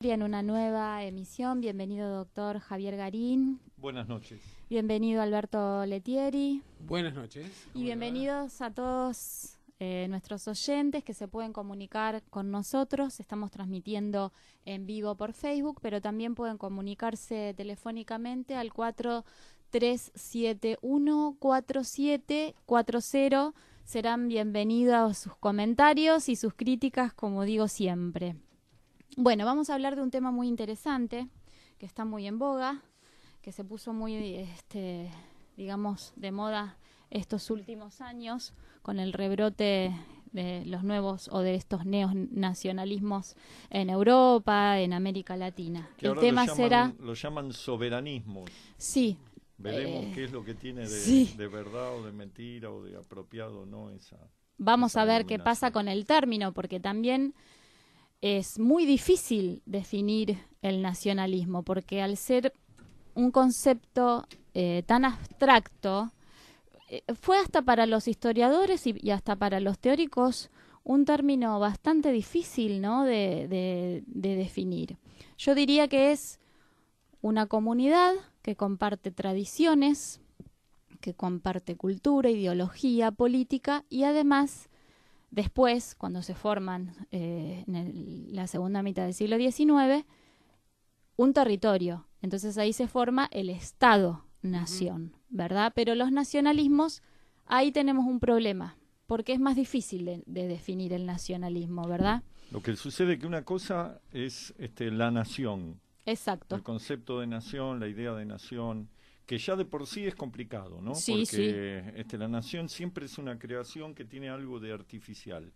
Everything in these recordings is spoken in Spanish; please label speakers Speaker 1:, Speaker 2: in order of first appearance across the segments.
Speaker 1: Patria en una nueva emisión. Bienvenido, doctor Javier Garín.
Speaker 2: Buenas noches.
Speaker 1: Bienvenido, Alberto Letieri.
Speaker 3: Buenas noches.
Speaker 1: Y bienvenidos a todos nuestros oyentes que se pueden comunicar con nosotros. Estamos transmitiendo en vivo por Facebook, pero también pueden comunicarse telefónicamente al 4371-4740. Serán bienvenidos sus comentarios y sus críticas, como digo siempre. Bueno, vamos a hablar de un tema muy interesante, que está muy en boga, que se puso muy, digamos, de moda estos últimos años, con el rebrote de los nuevos o de estos neonacionalismos en Europa, en América Latina.
Speaker 2: Que
Speaker 1: el tema
Speaker 2: lo llaman soberanismo.
Speaker 1: Sí.
Speaker 2: Veremos qué es lo que tiene
Speaker 1: sí.
Speaker 2: de verdad o de mentira o de apropiado, ¿no?
Speaker 1: Vamos a ver qué pasa con el término, porque también es muy difícil definir el nacionalismo, porque al ser un concepto tan abstracto, fue hasta para los historiadores y hasta para los teóricos un término bastante difícil, ¿no?, de definir. Yo diría que es una comunidad que comparte tradiciones, que comparte cultura, ideología, política y además, después, cuando se forman en la segunda mitad del siglo XIX, un territorio. Entonces ahí se forma el Estado-nación, ¿verdad? Pero los nacionalismos, ahí tenemos un problema, porque es más difícil de definir el nacionalismo, ¿verdad?
Speaker 2: Lo que sucede es que una cosa es la nación.
Speaker 1: Exacto.
Speaker 2: El concepto de nación, la idea de nación, que ya de por sí es complicado, ¿no?
Speaker 1: Sí,
Speaker 2: porque la nación siempre es una creación que tiene algo de artificial.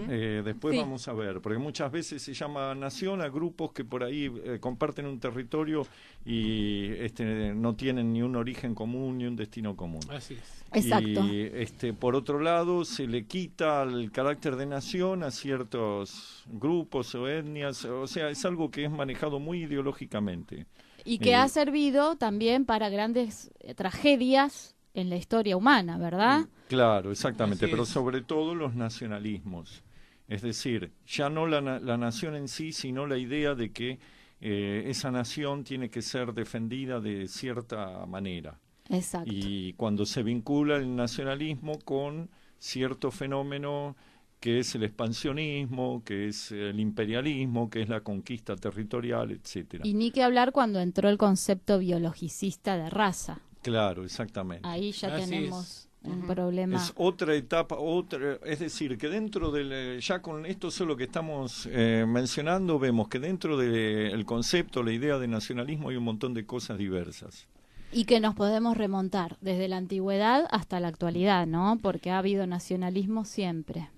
Speaker 2: Después vamos a ver, porque muchas veces se llama nación a grupos que por ahí comparten un territorio y no tienen ni un origen común ni un destino común.
Speaker 3: Así es.
Speaker 1: Exacto.
Speaker 2: Y por otro lado se le quita el carácter de nación a ciertos grupos o etnias, o sea, es algo que es manejado muy ideológicamente.
Speaker 1: Y que ha servido también para grandes tragedias en la historia humana, ¿verdad?
Speaker 2: Claro, exactamente, pero sobre todo los nacionalismos. Es decir, ya no la nación en sí, sino la idea de que esa nación tiene que ser defendida de cierta manera.
Speaker 1: Exacto.
Speaker 2: Y cuando se vincula el nacionalismo con cierto fenómeno que es el expansionismo, que es el imperialismo, que es la conquista territorial, etcétera.
Speaker 1: Y ni que hablar cuando entró el concepto biologicista de raza.
Speaker 2: Claro, exactamente.
Speaker 1: Ahí ya
Speaker 3: Así
Speaker 1: tenemos un problema.
Speaker 2: Es otra etapa, es decir, que dentro del, ya con esto solo que estamos mencionando, vemos que dentro del concepto, la idea de nacionalismo hay un montón de cosas diversas.
Speaker 1: Y que nos podemos remontar desde la antigüedad hasta la actualidad, ¿no? Porque ha habido nacionalismo siempre.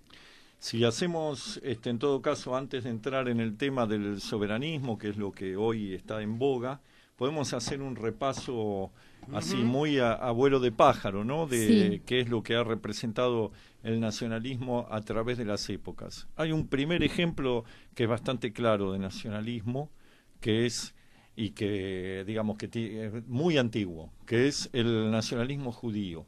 Speaker 2: Si hacemos, en todo caso, antes de entrar en el tema del soberanismo, que es lo que hoy está en boga, podemos hacer un repaso así muy a vuelo de pájaro, ¿no? De qué es lo que ha representado el nacionalismo a través de las épocas. Hay un primer ejemplo que es bastante claro de nacionalismo, que es, y que digamos que es muy antiguo, que es el nacionalismo judío,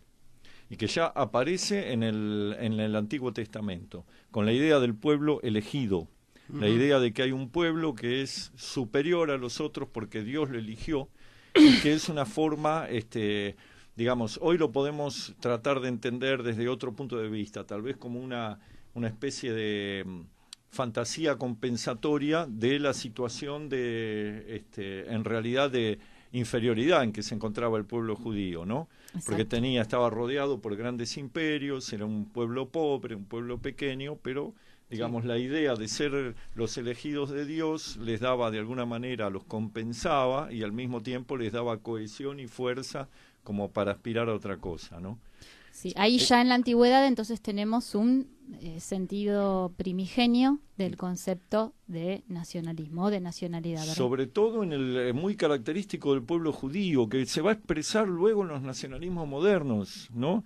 Speaker 2: y que ya aparece en el Antiguo Testamento, con la idea del pueblo elegido, la idea de que hay un pueblo que es superior a los otros porque Dios lo eligió, y que es una forma, digamos, hoy lo podemos tratar de entender desde otro punto de vista, tal vez como una especie de fantasía compensatoria de la situación de, en realidad, de inferioridad en que se encontraba el pueblo judío, ¿no? Exacto. Porque estaba rodeado por grandes imperios, era un pueblo pobre, un pueblo pequeño, pero digamos la idea de ser los elegidos de Dios les daba de alguna manera, los compensaba y al mismo tiempo les daba cohesión y fuerza como para aspirar a otra cosa, ¿no?
Speaker 1: Sí, ahí ya en la antigüedad entonces tenemos un sentido primigenio del concepto de nacionalismo, de nacionalidad, ¿verdad?
Speaker 2: Sobre todo en el muy característico del pueblo judío, que se va a expresar luego en los nacionalismos modernos, ¿no?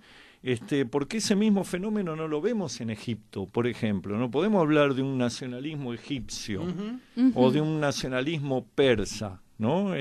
Speaker 2: Porque ese mismo fenómeno no lo vemos en Egipto, por ejemplo. No podemos hablar de un nacionalismo egipcio o de un nacionalismo persa, ¿no?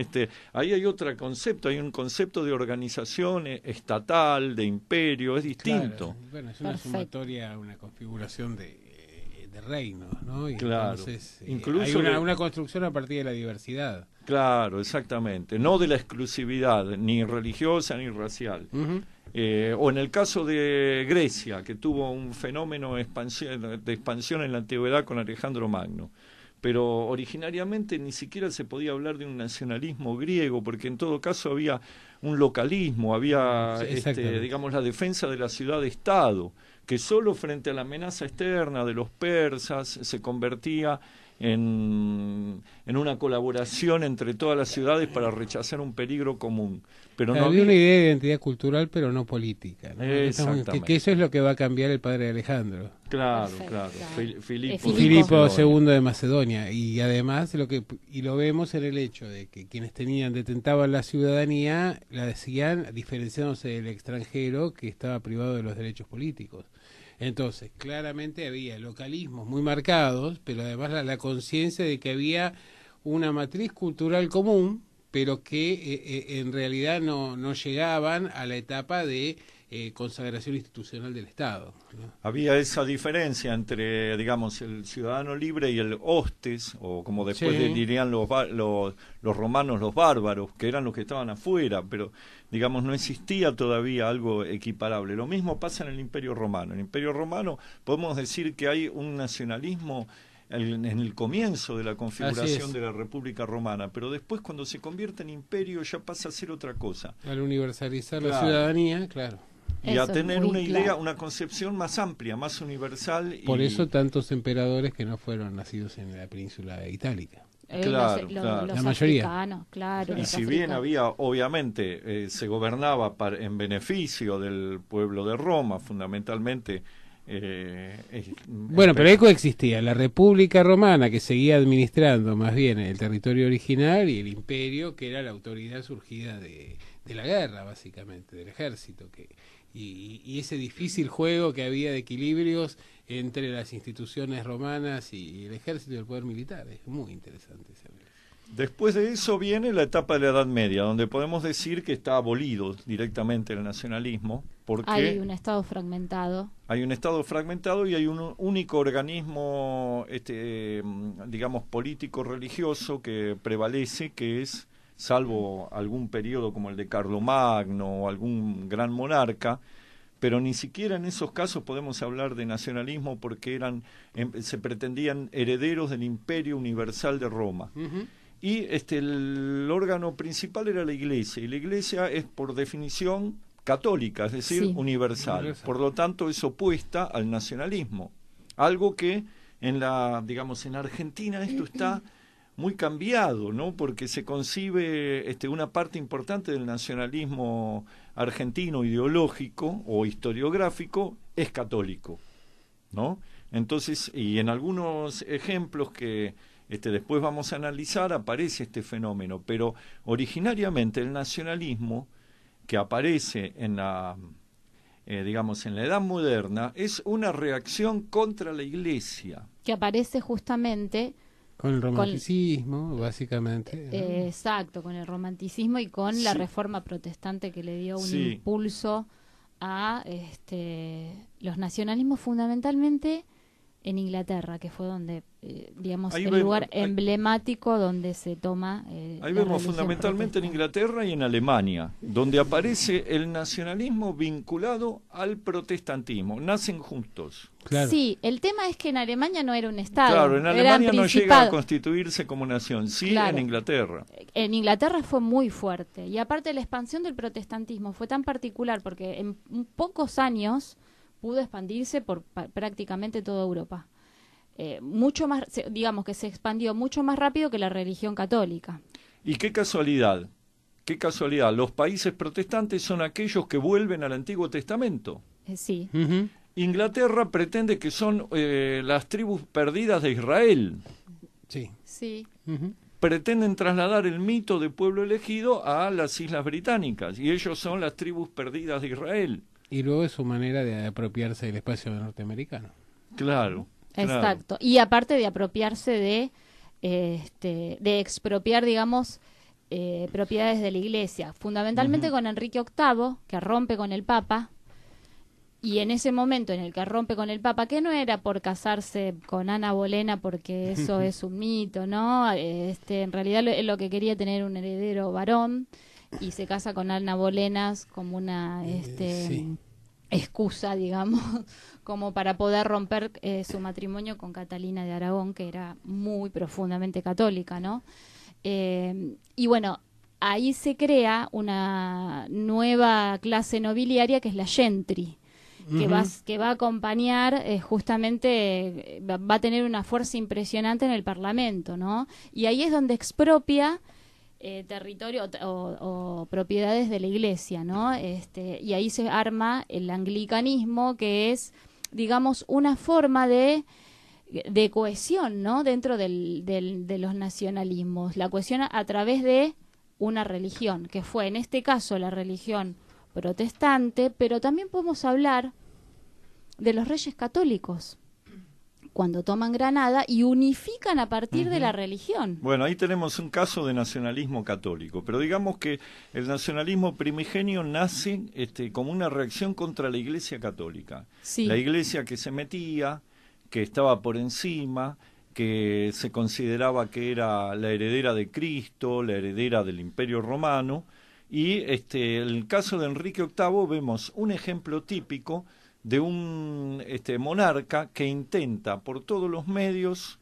Speaker 2: Ahí hay otro concepto, hay un concepto de organización estatal, de imperio, es distinto.
Speaker 3: Claro. Bueno, es una sumatoria, una configuración de reinos, ¿no? Y
Speaker 2: claro.
Speaker 3: Entonces,
Speaker 2: Incluso
Speaker 3: hay una construcción a partir de la diversidad.
Speaker 2: Claro, exactamente. No de la exclusividad, ni religiosa ni racial. O en el caso de Grecia, que tuvo un fenómeno de expansión en la antigüedad con Alejandro Magno. Pero originariamente ni siquiera se podía hablar de un nacionalismo griego, porque en todo caso había un localismo, había, digamos, la defensa de la ciudad-estado, que solo frente a la amenaza externa de los persas se convertía en una colaboración entre todas las ciudades para rechazar un peligro común. Pero no
Speaker 3: había una idea de identidad cultural, pero no política, ¿no?
Speaker 2: Exactamente.
Speaker 3: Que eso es lo que va a cambiar el padre de Alejandro.
Speaker 2: Claro,
Speaker 1: Perfecto.
Speaker 2: claro.
Speaker 3: Filipo II de Macedonia. Y además lo vemos en el hecho de que quienes detentaban la ciudadanía la decían diferenciándose del extranjero que estaba privado de los derechos políticos. Entonces, claramente había localismos muy marcados, pero además la conciencia de que había una matriz cultural común, pero que en realidad no llegaban a la etapa de consagración institucional del Estado, ¿no?
Speaker 2: Había esa diferencia entre, digamos, el ciudadano libre y el hostes, o como después dirían los romanos, los bárbaros, que eran los que estaban afuera, pero, digamos, no existía todavía algo equiparable. Lo mismo pasa en el Imperio Romano. En el Imperio Romano podemos decir que hay un nacionalismo en el comienzo de la configuración de la República Romana, pero después cuando se convierte en imperio ya pasa a ser otra cosa.
Speaker 3: Al universalizar la ciudadanía, claro.
Speaker 2: Y eso a tener una idea, una concepción más amplia, más universal.
Speaker 3: Por eso tantos emperadores que no fueron nacidos en la península itálica.
Speaker 2: Claro,
Speaker 1: los
Speaker 3: la mayoría.
Speaker 1: Claro,
Speaker 2: y si bien había, obviamente, se gobernaba en beneficio del pueblo de Roma, fundamentalmente.
Speaker 3: Bueno, pero ahí coexistía la República Romana, que seguía administrando más bien el territorio original, y el imperio, que era la autoridad surgida de la guerra, básicamente, del ejército, y ese difícil juego que había de equilibrios entre las instituciones romanas y el ejército y el poder militar. Es muy interesante ese.
Speaker 2: Después de eso viene la etapa de la Edad Media, donde podemos decir que está abolido directamente el nacionalismo, porque
Speaker 1: hay un Estado fragmentado.
Speaker 2: Hay un Estado fragmentado y hay un único organismo, digamos, político-religioso que prevalece, que es, salvo algún periodo como el de Carlomagno o algún gran monarca, pero ni siquiera en esos casos podemos hablar de nacionalismo porque se pretendían herederos del Imperio Universal de Roma. Y el órgano principal era la Iglesia, y la Iglesia es por definición católica, es decir, universal. Por lo tanto, es opuesta al nacionalismo. Algo que en Argentina esto está muy cambiado, ¿no? Porque se concibe una parte importante del nacionalismo argentino ideológico o historiográfico es católico, ¿no? Entonces, y en algunos ejemplos que después vamos a analizar, aparece este fenómeno, pero originariamente el nacionalismo que aparece en la Edad Moderna es una reacción contra la Iglesia.
Speaker 1: Que aparece justamente
Speaker 3: con el romanticismo, básicamente, ¿no?
Speaker 1: Exacto, con el romanticismo y con la reforma protestante que le dio un impulso a los nacionalismos, fundamentalmente en Inglaterra, que fue donde, el lugar emblemático donde se toma
Speaker 2: ahí vemos fundamentalmente en Inglaterra y en Alemania, donde aparece el nacionalismo vinculado al protestantismo. Nacen juntos.
Speaker 3: Claro.
Speaker 1: Sí, el tema es que en Alemania no era un Estado.
Speaker 2: Claro, en Alemania no llega a constituirse como nación, en Inglaterra. En
Speaker 1: Inglaterra fue muy fuerte. Y aparte la expansión del protestantismo fue tan particular porque en pocos años pudo expandirse por prácticamente toda Europa. Mucho más, digamos que se expandió mucho más rápido que la religión católica.
Speaker 2: Y qué casualidad, los países protestantes son aquellos que vuelven al Antiguo Testamento.
Speaker 1: Sí.
Speaker 2: Inglaterra pretende que son las tribus perdidas de Israel.
Speaker 1: Sí.
Speaker 2: Pretenden trasladar el mito de pueblo elegido a las Islas Británicas, y ellos son las tribus perdidas de Israel.
Speaker 3: Y luego es su manera de apropiarse del espacio norteamericano.
Speaker 2: Claro.
Speaker 1: Exacto. Y aparte de apropiarse de expropiar, digamos, propiedades de la Iglesia, fundamentalmente con Enrique VIII, que rompe con el Papa, Y en ese momento en el que rompe con el Papa, que no era por casarse con Ana Bolena, porque eso es un mito, ¿no? En realidad él lo que quería tener un heredero varón, y se casa con Ana Bolena como una excusa, digamos, como para poder romper su matrimonio con Catalina de Aragón, que era muy profundamente católica, ¿no? Y bueno, ahí se crea una nueva clase nobiliaria que es la gentry, que va a acompañar justamente, va a tener una fuerza impresionante en el Parlamento, ¿no? Y ahí es donde expropia territorio o propiedades de la Iglesia, ¿no? Y ahí se arma el anglicanismo, que es, digamos, una forma de cohesión, ¿no? Dentro de los nacionalismos, la cohesión a través de una religión, que fue en este caso la religión protestante, pero también podemos hablar de los reyes católicos, cuando toman Granada y unifican a partir de la religión.
Speaker 2: Bueno, ahí tenemos un caso de nacionalismo católico, pero digamos que el nacionalismo primigenio nace como una reacción contra la Iglesia católica.
Speaker 1: Sí.
Speaker 2: La Iglesia que se metía, que estaba por encima, que se consideraba que era la heredera de Cristo, la heredera del Imperio Romano, y el caso de Enrique VIII vemos un ejemplo típico de un monarca que intenta por todos los medios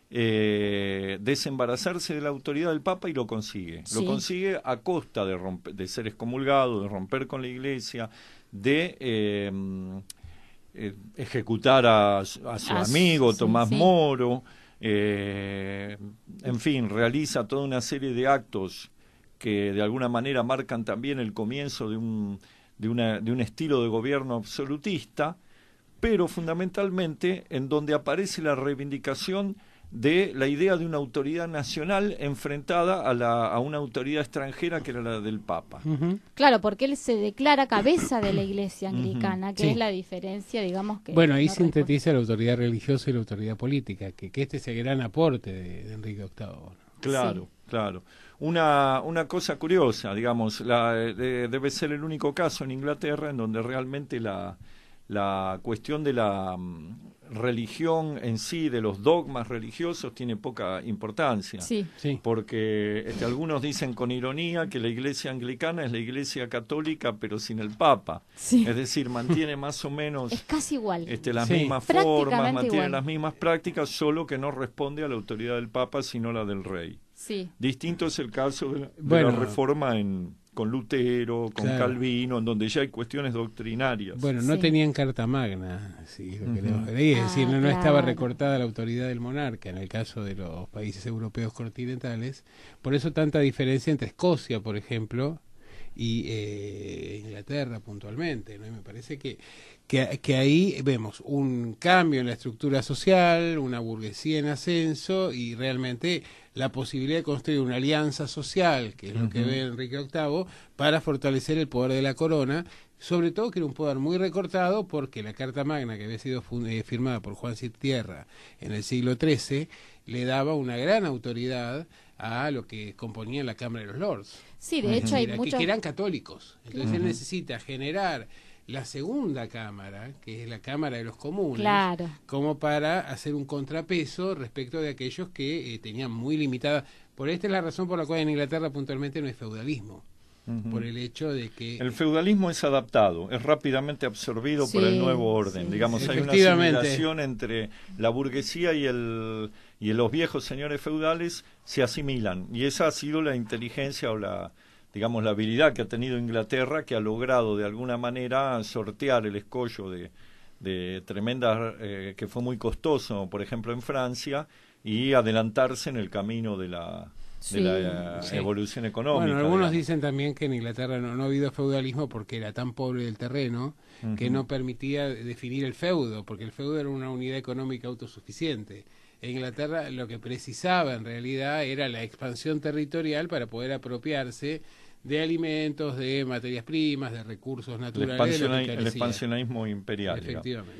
Speaker 2: desembarazarse de la autoridad del Papa, y lo consigue.
Speaker 1: Sí.
Speaker 2: Lo consigue a costa de ser excomulgado, de romper con la Iglesia, de ejecutar a su amigo Tomás Moro, en fin, realiza toda una serie de actos que de alguna manera marcan también el comienzo de un estilo de gobierno absolutista, pero fundamentalmente en donde aparece la reivindicación de la idea de una autoridad nacional enfrentada a una autoridad extranjera que era la del Papa.
Speaker 1: Claro, porque él se declara cabeza de la Iglesia anglicana, que es la diferencia, digamos, que...
Speaker 3: Bueno, ahí sintetiza la autoridad religiosa y la autoridad política, que este es el gran aporte de Enrique VIII.
Speaker 2: Claro, claro. Una cosa curiosa, digamos, debe ser el único caso en Inglaterra en donde realmente la cuestión de la religión en sí, de los dogmas religiosos, tiene poca importancia.
Speaker 1: Sí.
Speaker 2: Porque algunos dicen con ironía que la Iglesia anglicana es la Iglesia católica, pero sin el Papa.
Speaker 1: Sí.
Speaker 2: Es decir, mantiene más o menos...
Speaker 1: Es casi igual.
Speaker 2: Las mismas formas, mantiene
Speaker 1: igual.
Speaker 2: las mismas prácticas, solo que no responde a la autoridad del Papa, sino la del Rey.
Speaker 1: Sí.
Speaker 2: Distinto es el caso de la reforma con Lutero, con Calvino, en donde ya hay cuestiones doctrinarias.
Speaker 3: Bueno, no tenían carta magna, sí, lo queremos decir, es decir, no estaba recortada la autoridad del monarca en el caso de los países europeos continentales. Por eso tanta diferencia entre Escocia, por ejemplo, y Inglaterra puntualmente, ¿no? Y me parece que ahí vemos un cambio en la estructura social, una burguesía en ascenso y realmente la posibilidad de construir una alianza social, que es lo que ve Enrique VIII, para fortalecer el poder de la corona, sobre todo que era un poder muy recortado porque la Carta Magna, que había sido firmada por Juan Sitierra en el siglo XIII, le daba una gran autoridad a lo que componía la Cámara de los Lords.
Speaker 1: Sí, de hecho hay muchos...
Speaker 3: que eran católicos. Entonces él necesita generar la segunda cámara, que es la Cámara de los Comunes, como para hacer un contrapeso respecto de aquellos que tenían muy limitada... Por esta es la razón por la cual en Inglaterra puntualmente no hay feudalismo. Por el hecho de que...
Speaker 2: El feudalismo es adaptado, es rápidamente absorbido por el nuevo orden. Digamos, hay una asimilación entre la burguesía y los viejos señores feudales, se asimilan. Y esa ha sido la inteligencia o la habilidad que ha tenido Inglaterra, que ha logrado de alguna manera sortear el escollo de tremendas, que fue muy costoso, por ejemplo, en Francia, y adelantarse en el camino de la evolución económica.
Speaker 3: Bueno, algunos dicen también que en Inglaterra no ha habido feudalismo porque era tan pobre el terreno que no permitía definir el feudo, porque el feudo era una unidad económica autosuficiente. En Inglaterra lo que precisaba en realidad era la expansión territorial para poder apropiarse de alimentos, de materias primas, de recursos naturales.
Speaker 2: El expansionismo imperial.
Speaker 3: Efectivamente.
Speaker 2: Digamos.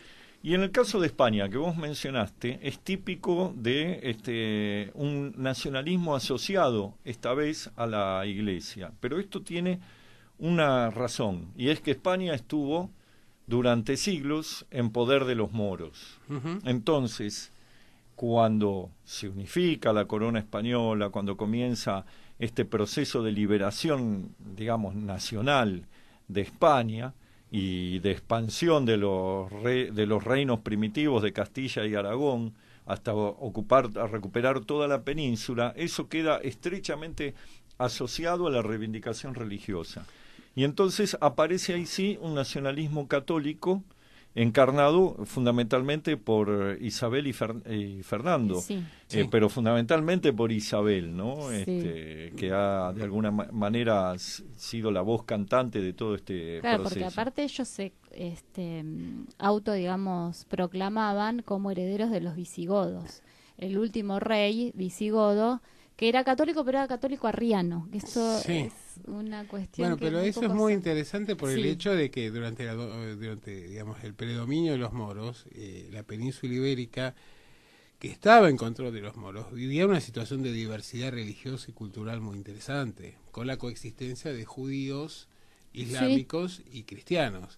Speaker 2: Y en el caso de España, que vos mencionaste, es típico de un nacionalismo asociado, esta vez, a la Iglesia. Pero esto tiene una razón, y es que España estuvo durante siglos en poder de los moros. Entonces, cuando se unifica la corona española, cuando comienza este proceso de liberación, digamos, nacional de España y de expansión de los reinos primitivos de Castilla y Aragón, hasta recuperar toda la península, eso queda estrechamente asociado a la reivindicación religiosa. Y entonces aparece ahí sí un nacionalismo católico encarnado fundamentalmente por Isabel y Fernando,
Speaker 1: sí.
Speaker 2: Pero fundamentalmente por Isabel, ¿no?
Speaker 1: Sí.
Speaker 2: Que ha de alguna manera sido la voz cantante de todo este
Speaker 1: proceso.
Speaker 2: Porque
Speaker 1: aparte ellos se digamos, proclamaban como herederos de los visigodos. El último rey visigodo, que era católico, pero era católico arriano. Esto es una cuestión.
Speaker 3: Bueno, pero eso es muy interesante por el hecho de que durante digamos, el predominio de los moros, la península ibérica, que estaba en control de los moros, vivía una situación de diversidad religiosa y cultural muy interesante, con la coexistencia de judíos, islámicos y cristianos.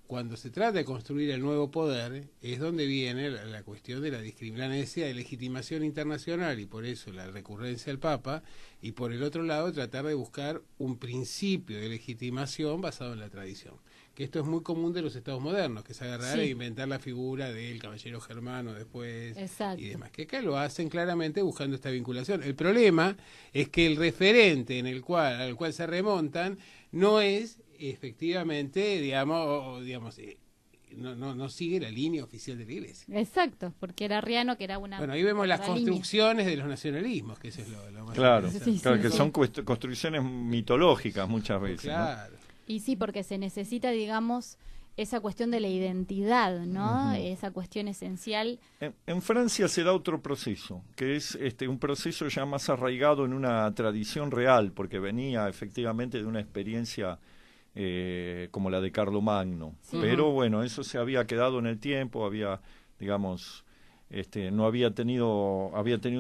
Speaker 3: Cuando se trata de construir el nuevo poder, es donde viene la cuestión de la necesidad de legitimación internacional, y por eso la recurrencia al Papa, y por el otro lado tratar de buscar un principio de legitimación basado en la tradición. Que esto es muy común de los estados modernos, que es agarrar e inventar la figura del caballero germano después.
Speaker 1: Exacto.
Speaker 3: Y demás. Que acá lo hacen claramente buscando esta vinculación. El problema es que el referente al cual se remontan no es efectivamente, digamos, no sigue la línea oficial de la Iglesia.
Speaker 1: Exacto, porque era arriano, que era una...
Speaker 3: Bueno, ahí vemos las construcciones de los nacionalismos, que eso es lo más
Speaker 2: claro,
Speaker 3: interesante.
Speaker 2: que son construcciones mitológicas muchas veces.
Speaker 3: Claro.
Speaker 2: ¿no?
Speaker 1: Y sí, porque se necesita, digamos, esa cuestión de la identidad, ¿no? Esa cuestión esencial.
Speaker 2: En Francia se da otro proceso, que es un proceso ya más arraigado en una tradición real, porque venía efectivamente de una experiencia como la de Carlomagno. Pero bueno, eso se había quedado en el tiempo, había, digamos, había tenido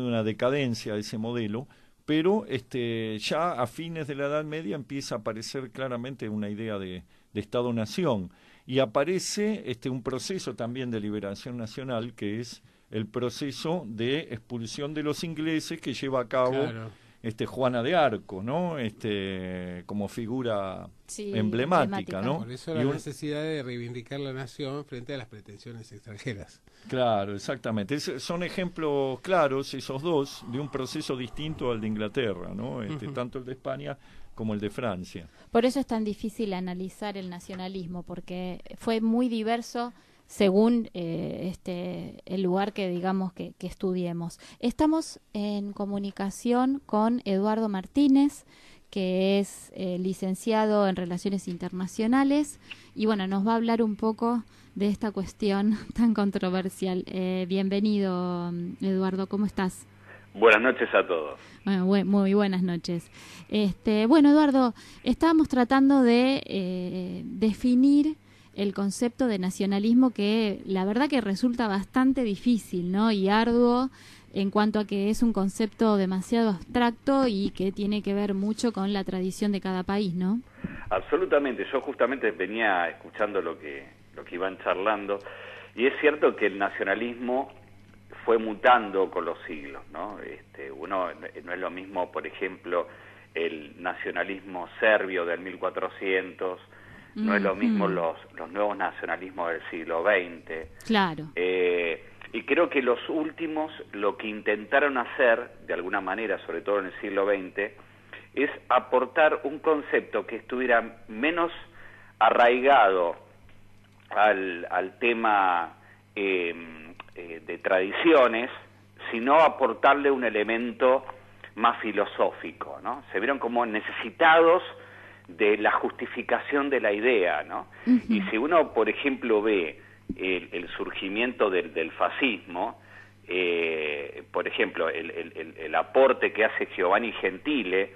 Speaker 2: una decadencia ese modelo, pero ya a fines de la Edad Media empieza a aparecer claramente una idea de Estado-nación, y aparece un proceso también de liberación nacional, que es el proceso de expulsión de los ingleses que lleva a cabo Juana de Arco, ¿no? Como figura emblemática, ¿no?
Speaker 3: Por eso la necesidad de reivindicar la nación frente a las pretensiones extranjeras.
Speaker 2: Claro, exactamente. Son ejemplos claros, esos dos, de un proceso distinto al de Inglaterra, ¿no? Tanto el de España como el de Francia.
Speaker 1: Por eso es tan difícil analizar el nacionalismo, porque fue muy diverso según el lugar que digamos que estudiemos. Estamos en comunicación con Eduardo Martínez, que es licenciado en Relaciones Internacionales, y bueno, nos va a hablar un poco de esta cuestión tan controversial. Bienvenido, Eduardo, ¿cómo estás?
Speaker 4: Buenas noches a todos.
Speaker 1: Bueno, muy buenas noches. Bueno, Eduardo, estábamos tratando de definir el concepto de nacionalismo, que la verdad que resulta bastante difícil, ¿no? Y arduo, en cuanto a que es un concepto demasiado abstracto y que tiene que ver mucho con la tradición de cada país, ¿no?
Speaker 4: Absolutamente. Yo justamente venía escuchando lo que iban charlando, y es cierto que el nacionalismo fue mutando con los siglos, ¿no? No es lo mismo, por ejemplo, el nacionalismo serbio del 1400, no es lo mismo los nuevos nacionalismos del siglo XX.
Speaker 1: Claro.
Speaker 4: Y creo que los últimos lo que intentaron hacer, de alguna manera, sobre todo en el siglo XX, es aportar un concepto que estuviera menos arraigado al tema de tradiciones, sino aportarle un elemento más filosófico, ¿no? Se vieron como necesitados de la justificación de la idea, ¿no? Y si uno, por ejemplo, ve el surgimiento del fascismo, por ejemplo, el aporte que hace Giovanni Gentile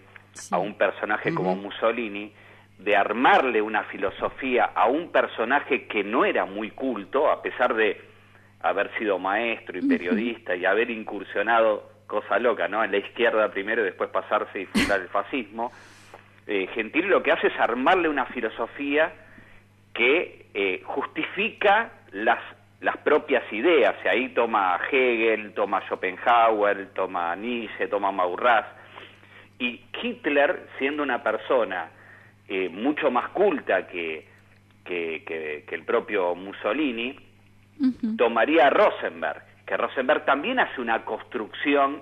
Speaker 4: a un personaje como Mussolini, de armarle una filosofía a un personaje que no era muy culto, a pesar de haber sido maestro y periodista y haber incursionado, cosa loca, ¿no?, en la izquierda primero y después pasarse y fundar el fascismo. Gentile lo que hace es armarle una filosofía que justifica las propias ideas. Y ahí toma Hegel, toma Schopenhauer, toma Nietzsche, toma Maurras. Y Hitler, siendo una persona mucho más culta que el propio Mussolini, tomaría a Rosenberg, que Rosenberg también hace una construcción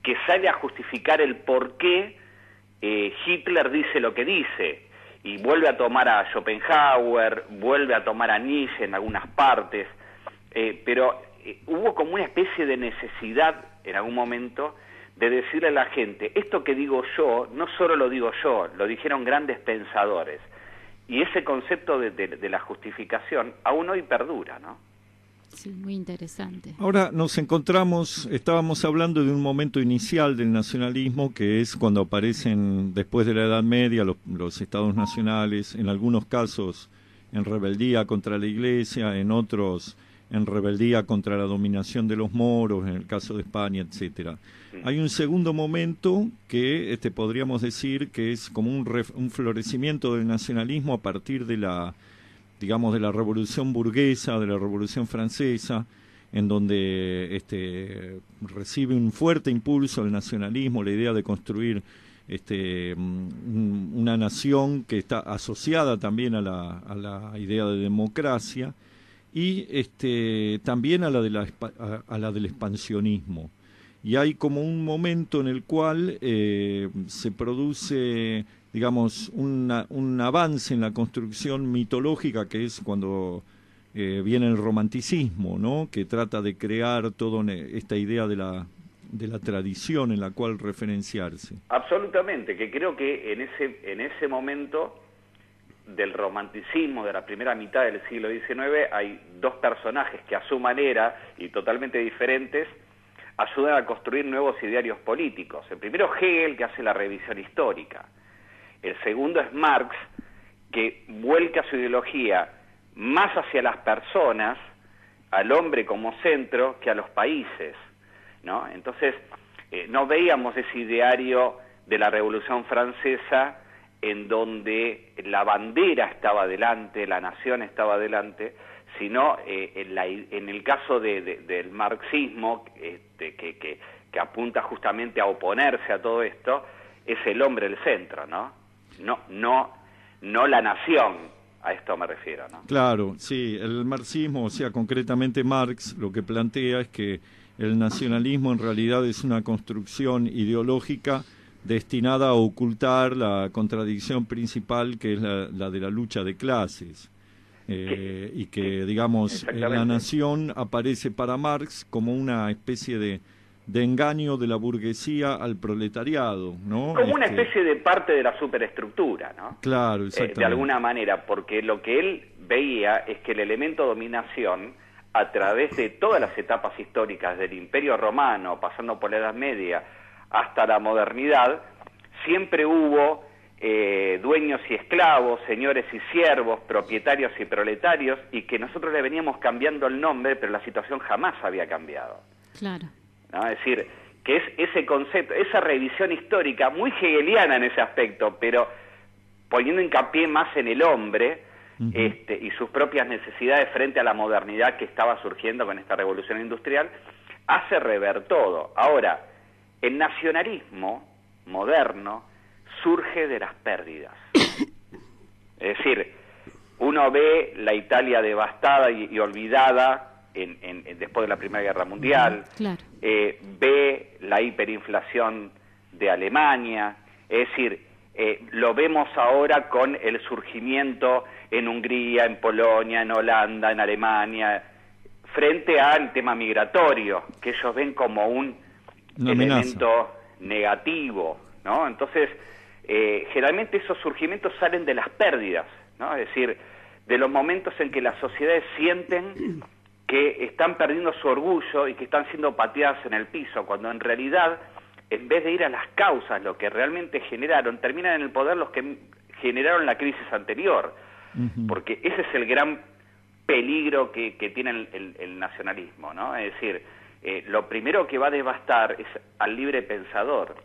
Speaker 4: que sale a justificar el por qué Hitler dice lo que dice, y vuelve a tomar a Schopenhauer, vuelve a tomar a Nietzsche en algunas partes, pero hubo como una especie de necesidad en algún momento de decirle a la gente, esto que digo yo, no solo lo digo yo, lo dijeron grandes pensadores, y ese concepto de la justificación aún hoy perdura, ¿no?
Speaker 1: Sí, muy interesante.
Speaker 2: Ahora estábamos hablando de un momento inicial del nacionalismo, que es cuando aparecen después de la Edad Media los estados nacionales, en algunos casos en rebeldía contra la Iglesia, en otros en rebeldía contra la dominación de los moros, en el caso de España, etcétera. Hay un segundo momento que podríamos decir que es como un florecimiento del nacionalismo a partir de la Revolución Burguesa, de la Revolución Francesa, en donde recibe un fuerte impulso el nacionalismo, la idea de construir una nación que está asociada también a la idea de democracia, y también a la del expansionismo. Y hay como un momento en el cual se produce, digamos, un avance en la construcción mitológica, que es cuando viene el romanticismo, ¿no? Que trata de crear toda esta idea de la tradición en la cual referenciarse.
Speaker 4: Absolutamente, que creo que en ese momento del romanticismo de la primera mitad del siglo XIX hay dos personajes que a su manera y totalmente diferentes ayudan a construir nuevos idearios políticos. El primero Hegel, que hace la revisión histórica. El segundo es Marx, que vuelca su ideología más hacia las personas, al hombre como centro, que a los países, ¿no? Entonces, no veíamos ese ideario de la Revolución Francesa en donde la bandera estaba adelante, la nación estaba adelante, sino en el caso del marxismo, que apunta justamente a oponerse a todo esto, es el hombre el centro, ¿no? No la nación, a esto me refiero, ¿no?
Speaker 2: Claro, sí, el marxismo, o sea, concretamente Marx, lo que plantea es que el nacionalismo en realidad es una construcción ideológica destinada a ocultar la contradicción principal, que es la de la lucha de clases. Y que, digamos, la nación aparece para Marx como una especie de engaño de la burguesía al proletariado, ¿no?
Speaker 4: Como una especie de parte de la superestructura, ¿no?
Speaker 2: Claro, exactamente.
Speaker 4: De alguna manera, porque lo que él veía es que el elemento dominación, a través de todas las etapas históricas del Imperio Romano, pasando por la Edad Media hasta la modernidad, siempre hubo dueños y esclavos, señores y siervos, propietarios y proletarios, y que nosotros le veníamos cambiando el nombre, pero la situación jamás había cambiado.
Speaker 1: Claro.
Speaker 4: ¿No? Es decir, que es ese concepto, esa revisión histórica, muy hegeliana en ese aspecto, pero poniendo hincapié más en el hombre, y sus propias necesidades frente a la modernidad que estaba surgiendo con esta revolución industrial, hace rever todo. Ahora, el nacionalismo moderno surge de las pérdidas. Es decir, uno ve la Italia devastada y olvidada después de la Primera Guerra Mundial,
Speaker 1: claro.
Speaker 4: Ve la hiperinflación de Alemania, es decir, lo vemos ahora con el surgimiento en Hungría, en Polonia, en Holanda, en Alemania, frente al tema migratorio, que ellos ven como un elemento negativo, ¿no? Entonces, generalmente esos surgimientos salen de las pérdidas, ¿no? Es decir, de los momentos en que las sociedades sienten que están perdiendo su orgullo y que están siendo pateadas en el piso, cuando en realidad, en vez de ir a las causas, lo que realmente generaron, terminan en el poder los que generaron la crisis anterior, porque ese es el gran peligro que tiene el nacionalismo, ¿no? Es decir, lo primero que va a devastar es al libre pensador,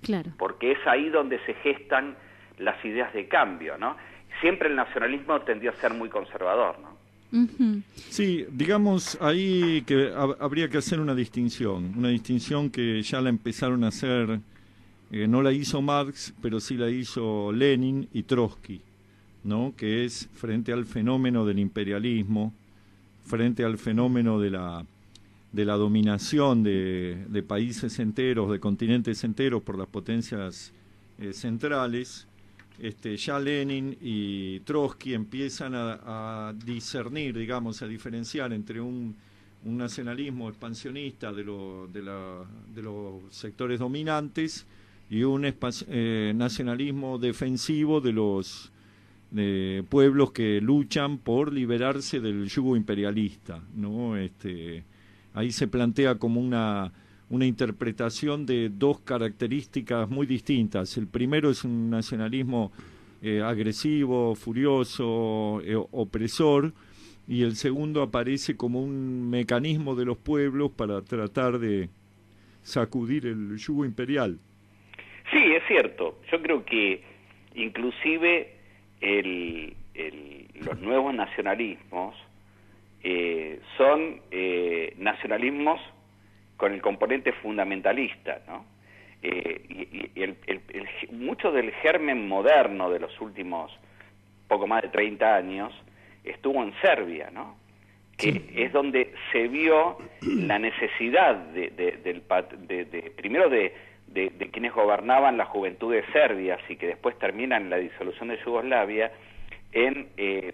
Speaker 1: claro.
Speaker 4: porque es ahí donde se gestan las ideas de cambio, ¿no? siempre el nacionalismo tendió a ser muy conservador, ¿no?
Speaker 2: Sí, digamos ahí que habría que hacer una distinción que ya la empezaron a hacer, no la hizo Marx, pero sí la hizo Lenin y Trotsky, ¿no? Que es frente al fenómeno del imperialismo, frente al fenómeno de la dominación de países enteros, de continentes enteros por las potencias centrales. Ya Lenin y Trotsky empiezan a discernir, digamos, a diferenciar entre un nacionalismo expansionista de los sectores dominantes y un nacionalismo defensivo de los pueblos que luchan por liberarse del yugo imperialista, ¿no? Ahí se plantea como una interpretación de dos características muy distintas. El primero es un nacionalismo agresivo, furioso, opresor, y el segundo aparece como un mecanismo de los pueblos para tratar de sacudir el yugo imperial.
Speaker 4: Sí, es cierto. Yo creo que inclusive los nuevos nacionalismos son nacionalismos con el componente fundamentalista, ¿no? Mucho del germen moderno de los últimos poco más de 30 años estuvo en Serbia, ¿no? Que sí, es donde se vio la necesidad primero de quienes gobernaban la juventud de Serbia, y que después terminan en la disolución de Yugoslavia,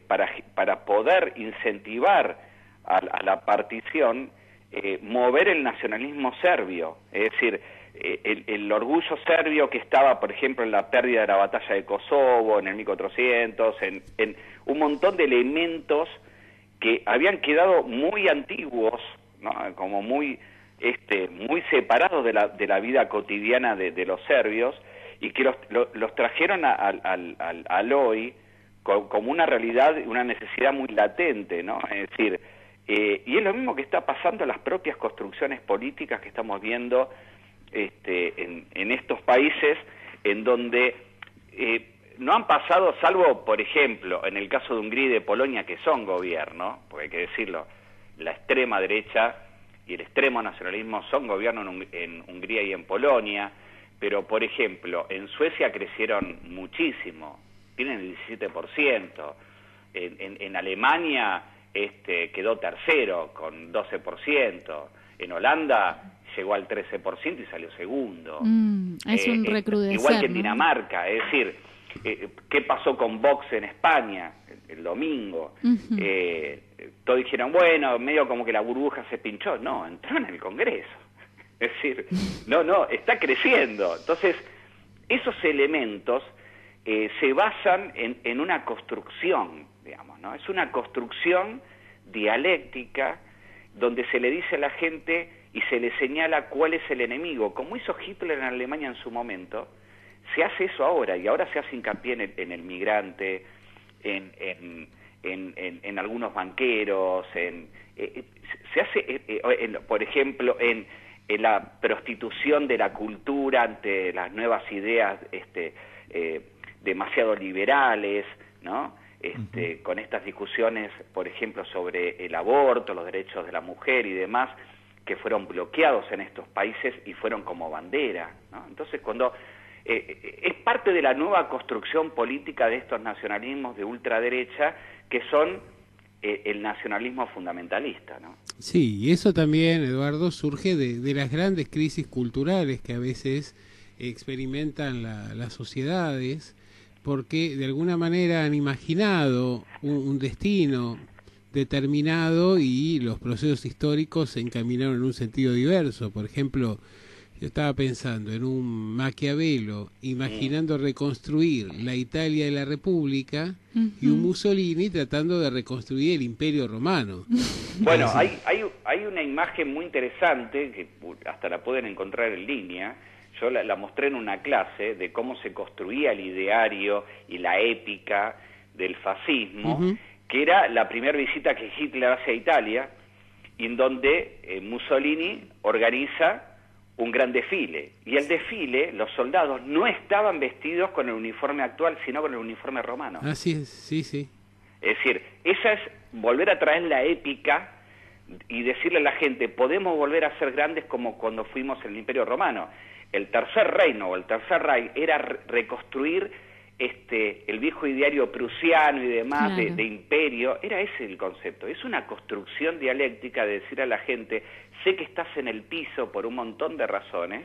Speaker 4: para poder incentivar a la partición, mover el nacionalismo serbio, es decir, el orgullo serbio que estaba, por ejemplo, en la pérdida de la batalla de Kosovo, en el 1400, en un montón de elementos que habían quedado muy antiguos, ¿no? Como muy separados de la vida cotidiana de los serbios, y que los trajeron al hoy como una realidad, una necesidad muy latente, ¿no? Es decir, y es lo mismo que está pasando en las propias construcciones políticas que estamos viendo en estos países, en donde no han pasado, salvo, por ejemplo, en el caso de Hungría y de Polonia, que son gobierno, porque hay que decirlo, la extrema derecha y el extremo nacionalismo son gobierno en Hungría y en Polonia, pero, por ejemplo, en Suecia crecieron muchísimo, tienen el 17%, en Alemania quedó tercero con 12%, en Holanda llegó al 13% y salió segundo.
Speaker 1: Es un recrudecer,
Speaker 4: igual que en
Speaker 1: ¿no?
Speaker 4: Dinamarca, es decir, ¿qué pasó con Vox en España el domingo? Todos dijeron, bueno, medio como que la burbuja se pinchó. No, entró en el Congreso. Es decir, no, está creciendo. Entonces, esos elementos se basan en una construcción, digamos, ¿no? Es una construcción dialéctica donde se le dice a la gente y se le señala cuál es el enemigo. Como hizo Hitler en Alemania en su momento, se hace eso ahora, y ahora se hace hincapié en el migrante, en algunos banqueros, se hace, por ejemplo, en la prostitución de la cultura ante las nuevas ideas demasiado liberales, ¿no? Con estas discusiones, por ejemplo, sobre el aborto, los derechos de la mujer y demás, que fueron bloqueados en estos países y fueron como bandera, ¿no? Entonces, cuando es parte de la nueva construcción política de estos nacionalismos de ultraderecha, que son el nacionalismo fundamentalista, ¿no?
Speaker 3: Sí, y eso también, Eduardo, surge de las grandes crisis culturales que a veces experimentan las sociedades, porque de alguna manera han imaginado un destino determinado y los procesos históricos se encaminaron en un sentido diverso. Por ejemplo, yo estaba pensando en un Maquiavelo imaginando reconstruir la Italia de la República y un Mussolini tratando de reconstruir el Imperio Romano.
Speaker 4: Bueno, hay una imagen muy interesante que hasta la pueden encontrar en línea. Yo la mostré en una clase de cómo se construía el ideario y la épica del fascismo, que era la primera visita que Hitler hace a Italia, y en donde Mussolini organiza un gran desfile. Y el desfile, los soldados no estaban vestidos con el uniforme actual, sino con el uniforme romano.
Speaker 3: Así es, sí, sí.
Speaker 4: Es decir, esa es volver a traer la épica y decirle a la gente, podemos volver a ser grandes como cuando fuimos en el Imperio Romano. El Tercer Reino o el Tercer Reich era reconstruir el viejo ideario prusiano y demás, claro, de imperio. Era ese el concepto. Es una construcción dialéctica de decir a la gente, sé que estás en el piso por un montón de razones,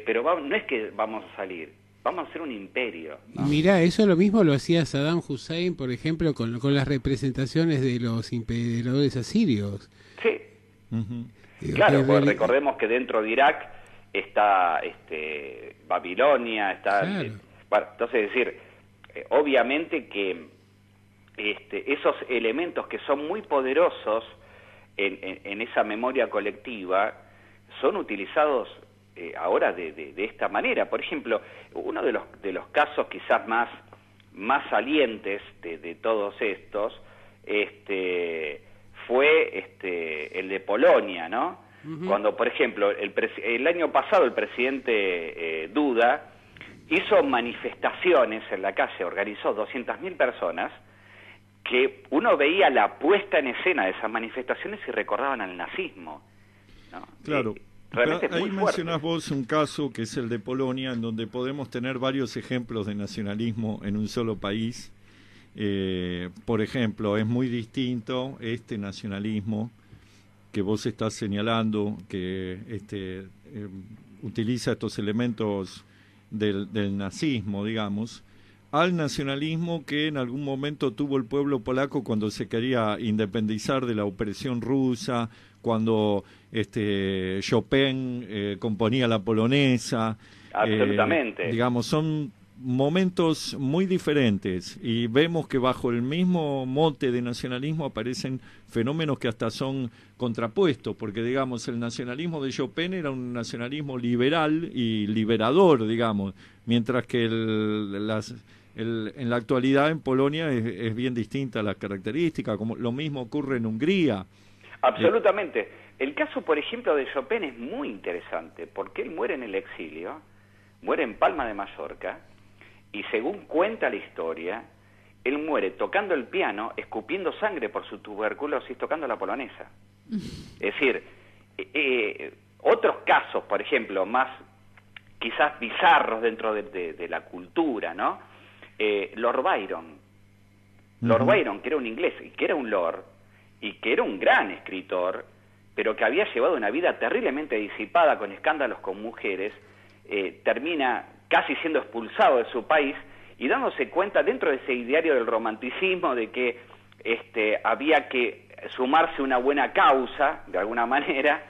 Speaker 4: pero no es que vamos a salir, vamos a ser un imperio, ¿no?
Speaker 3: Mirá, eso lo mismo lo hacía Saddam Hussein, por ejemplo, con las representaciones de los emperadores asirios.
Speaker 4: Sí, claro, porque recordemos que dentro de Irak está Babilonia, está... Claro. Bueno, entonces, es decir, obviamente que esos elementos que son muy poderosos en esa memoria colectiva son utilizados ahora de esta manera. Por ejemplo, uno de los casos quizás más salientes de todos estos fue el de Polonia, ¿no? Uh-huh. Cuando, por ejemplo, el año pasado el presidente Duda hizo manifestaciones en la calle, organizó 200.000 personas, que uno veía la puesta en escena de esas manifestaciones y recordaban al nazismo, ¿no?
Speaker 2: Claro.
Speaker 4: Realmente es muy
Speaker 2: ahí mencionás vos un caso que es el de Polonia, en donde podemos tener varios ejemplos de nacionalismo en un solo país. Por ejemplo, es muy distinto este nacionalismo que vos estás señalando, que utiliza estos elementos del nazismo, digamos, al nacionalismo que en algún momento tuvo el pueblo polaco cuando se quería independizar de la opresión rusa, cuando Chopin componía la polonesa.
Speaker 4: Absolutamente.
Speaker 2: Digamos, son momentos muy diferentes y vemos que bajo el mismo mote de nacionalismo aparecen fenómenos que hasta son contrapuestos, porque digamos el nacionalismo de Chopin era un nacionalismo liberal y liberador, digamos, mientras que en la actualidad en Polonia es bien distinta la característica, como lo mismo ocurre en Hungría.
Speaker 4: Absolutamente. El caso, por ejemplo, de Chopin es muy interesante, porque él muere en el exilio, muere en Palma de Mallorca, y según cuenta la historia, él muere tocando el piano, escupiendo sangre por su tuberculosis, tocando la polonesa. Es decir, otros casos, por ejemplo, más quizás bizarros dentro de la cultura, ¿no? Lord Byron. Lord Byron, que era un inglés, y que era un lord, y que era un gran escritor, pero que había llevado una vida terriblemente disipada, con escándalos con mujeres, termina casi siendo expulsado de su país y dándose cuenta dentro de ese ideario del romanticismo de que había que sumarse a una buena causa, de alguna manera,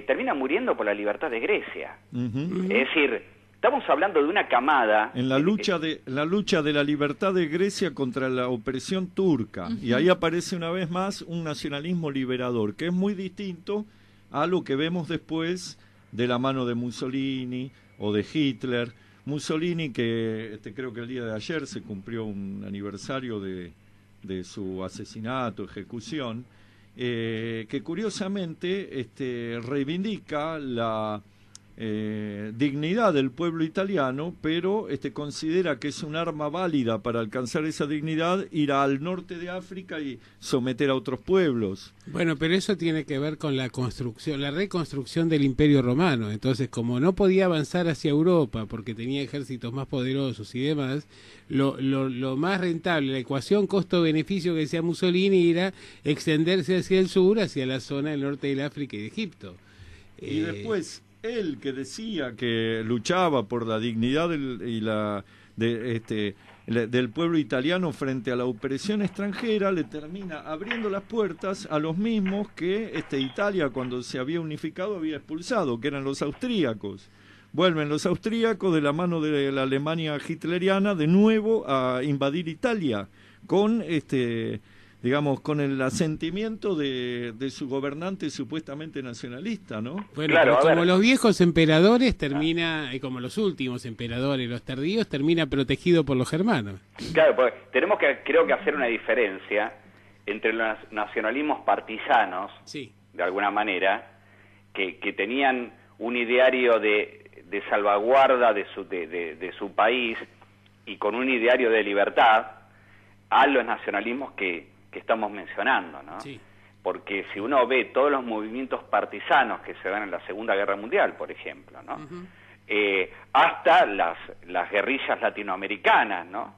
Speaker 4: termina muriendo por la libertad de Grecia. Es decir, estamos hablando de una camada...
Speaker 2: En la lucha de la libertad de Grecia contra la opresión turca. Y ahí aparece una vez más un nacionalismo liberador, que es muy distinto a lo que vemos después de la mano de Mussolini o de Hitler. Mussolini, que creo que el día de ayer se cumplió un aniversario de su asesinato, ejecución, que curiosamente reivindica la dignidad del pueblo italiano, pero considera que es un arma válida para alcanzar esa dignidad ir al norte de África y someter a otros pueblos.
Speaker 3: Bueno, pero eso tiene que ver con la reconstrucción del Imperio Romano. Entonces, como no podía avanzar hacia Europa porque tenía ejércitos más poderosos y demás, lo más rentable, la ecuación costo-beneficio que decía Mussolini, era extenderse hacia el sur, hacia la zona del norte del África y de Egipto.
Speaker 2: Y después... Él, que decía que luchaba por la dignidad del pueblo italiano frente a la opresión extranjera, le termina abriendo las puertas a los mismos que Italia, cuando se había unificado, había expulsado, que eran los austríacos. Vuelven los austríacos de la mano de la Alemania hitleriana de nuevo a invadir Italia, con digamos, con el asentimiento de su gobernante supuestamente nacionalista, ¿no?
Speaker 3: Bueno, claro, como los viejos emperadores termina, como los últimos emperadores, los tardíos, termina protegido por los germanos.
Speaker 4: Claro, pues tenemos creo que hacer una diferencia entre los nacionalismos partisanos, sí, de alguna manera, que tenían un ideario de salvaguarda de su país y con un ideario de libertad a los nacionalismos que estamos mencionando, ¿no?
Speaker 3: Sí.
Speaker 4: Porque si uno ve todos los movimientos partisanos que se dan en la Segunda Guerra Mundial, por ejemplo, ¿no? Hasta las guerrillas latinoamericanas, ¿no?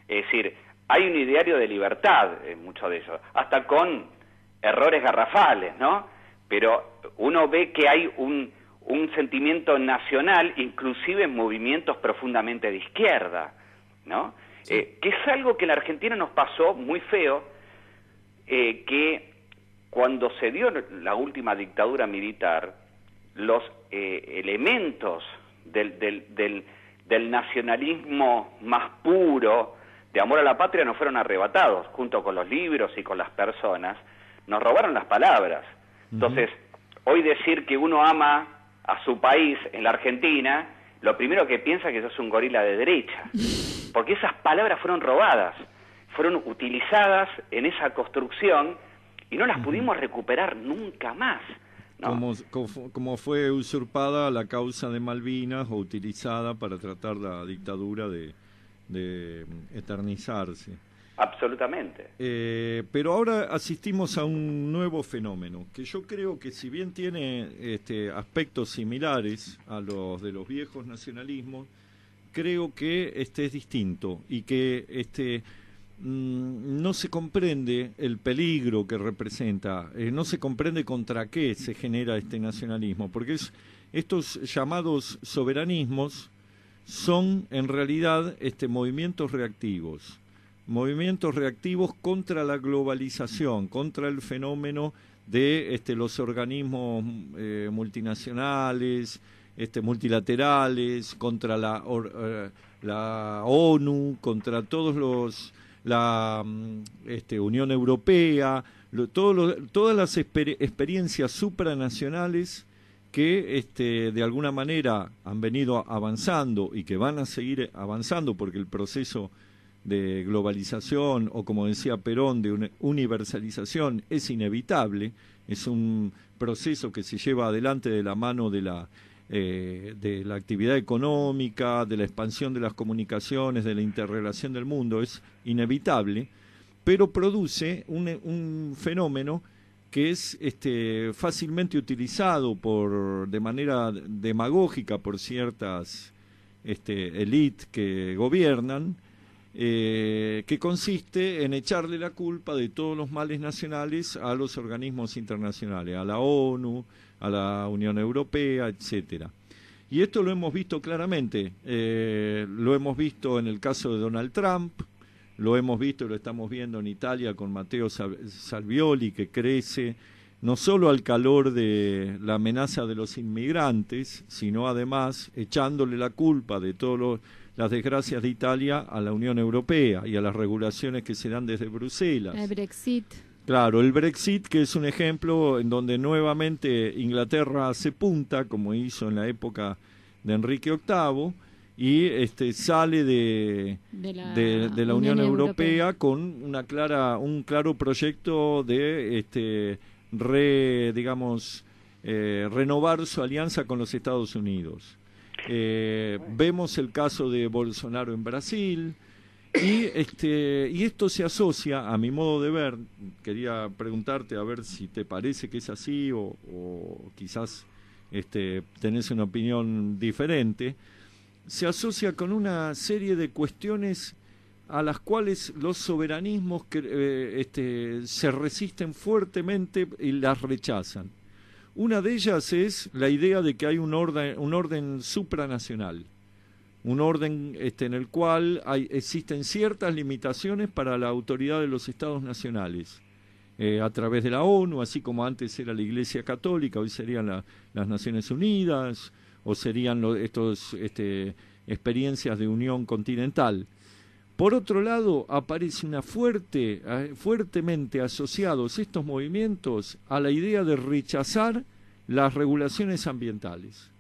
Speaker 4: Es decir, hay un ideario de libertad en muchos de ellos, hasta con errores garrafales, ¿no? Pero uno ve que hay un sentimiento nacional, inclusive en movimientos profundamente de izquierda, ¿no? Sí. Que es algo que en la Argentina nos pasó muy feo, que cuando se dio la última dictadura militar, los elementos del nacionalismo más puro, de amor a la patria, nos fueron arrebatados, junto con los libros y con las personas, nos robaron las palabras. Entonces, hoy decir que uno ama a su país en la Argentina, lo primero que piensa es que sos un gorila de derecha, porque esas palabras fueron robadas, fueron utilizadas en esa construcción y no las pudimos recuperar nunca más, ¿no?
Speaker 2: Como fue usurpada la causa de Malvinas o utilizada para tratar la dictadura de eternizarse.
Speaker 4: Absolutamente.
Speaker 2: Pero ahora asistimos a un nuevo fenómeno, que yo creo que si bien tiene aspectos similares a los de los viejos nacionalismos, creo que es distinto y que no se comprende el peligro que representa, no se comprende contra qué se genera este nacionalismo, porque estos llamados soberanismos son en realidad movimientos reactivos contra la globalización, contra el fenómeno de los organismos multinacionales, multilaterales, contra la ONU, contra todos la Unión Europea, todas las experiencias supranacionales que de alguna manera han venido avanzando y que van a seguir avanzando porque el proceso de globalización o, como decía Perón, de universalización es inevitable, es un proceso que se lleva adelante de la mano de la actividad económica, de la expansión de las comunicaciones, de la interrelación del mundo, es inevitable, pero produce un fenómeno que es fácilmente utilizado de manera demagógica por ciertas élites que gobiernan, que consiste en echarle la culpa de todos los males nacionales a los organismos internacionales, a la ONU, a la Unión Europea, etcétera. Y esto lo hemos visto claramente, lo hemos visto en el caso de Donald Trump, lo hemos visto y lo estamos viendo en Italia con Matteo Salvioli, que crece no solo al calor de la amenaza de los inmigrantes, sino además echándole la culpa de todas las desgracias de Italia a la Unión Europea y a las regulaciones que se dan desde Bruselas.
Speaker 1: El Brexit.
Speaker 2: Claro, el Brexit, que es un ejemplo en donde nuevamente Inglaterra se punta, como hizo en la época de Enrique VIII, y sale de la Unión Europea con un claro proyecto de renovar su alianza con los Estados Unidos. Vemos el caso de Bolsonaro en Brasil y esto se asocia, a mi modo de ver, quería preguntarte a ver si te parece que es así o quizás tenés una opinión diferente. Se asocia con una serie de cuestiones a las cuales los soberanismos se resisten fuertemente y las rechazan. Una de ellas es la idea de que hay un orden supranacional, un orden en el cual existen ciertas limitaciones para la autoridad de los estados nacionales, a través de la ONU, así como antes era la Iglesia Católica, hoy serían las Naciones Unidas, o serían experiencias de unión continental. Por otro lado, aparece fuertemente asociados estos movimientos a la idea de rechazar las regulaciones ambientales,